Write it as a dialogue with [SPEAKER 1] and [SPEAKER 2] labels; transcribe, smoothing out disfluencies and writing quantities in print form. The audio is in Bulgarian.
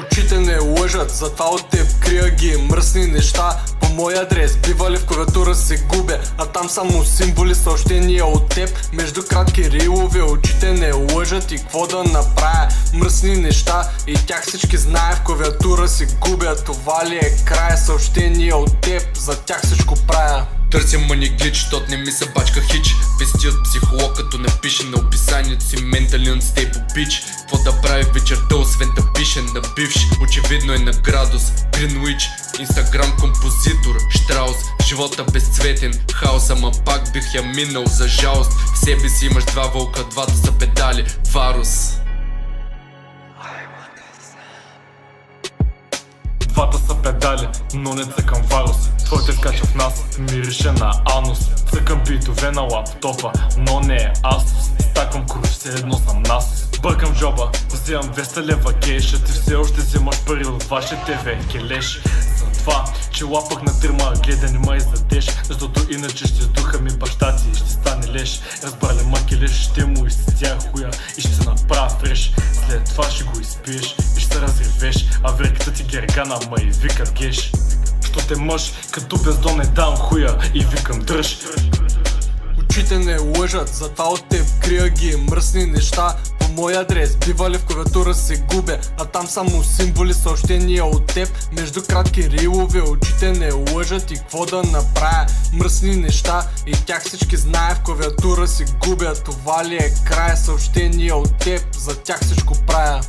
[SPEAKER 1] Очите не лъжат, затова от теб крия ги мръсни неща. По мой адрес бивали в клавиатура се губя, а там само символи, съобщения от теб между кратки рилове. Очите не лъжат и какво да направя? Мръсни неща и тях всички знае, в клавиатура се губя. Това ли е края? Съобщения от теб, за тях всичко правя.
[SPEAKER 2] Търся мани глич, щот не ми се бачка хич. Вести от психолог, като напише на описанието си ментали unstable bitch. Какво да прави вечерта, освен да пише на бивш? Очевидно е на градус, Гринвич, Инстаграм композитор, Штраус. Живота безцветен, хаос, ама пак бих я минал за жалост. В себе си имаш два вълка, двата са педали, Варус.
[SPEAKER 3] Двата са педали, но не цъкам Варус. Твоите скача в нас, мирише на анус. Цъкам битове на лаптопа, но не е Asus. Стаквам круш, все едно съм Насус. Бъркам в джоба, взимам 200 лева кейша. Ти все още взимаш пари от вашите векелеш. Затова, че лапах на тирма, гледа не ма издадеш. Защото иначе ще духа ми баща ти и ще стане леш. Разбрали макелеш, ще му изця хуя и ще се направя фреш. След това ще го изпиеш и ще се разревеш, а верката ти гергана ма и викат геш. Що те мъж, като бездом не дам хуя и викам дръж.
[SPEAKER 1] Очите не лъжат, затова от теб крия ги мръсни неща. По мой адрес бивали в клавиатура се губя, а там само символи, съобщения от теб между кратки рилове. Очите не лъжат и какво да направя? Мръсни неща и тях всички знае, в клавиатура се губя. Това ли е края? Съобщения от теб, за тях всичко правя.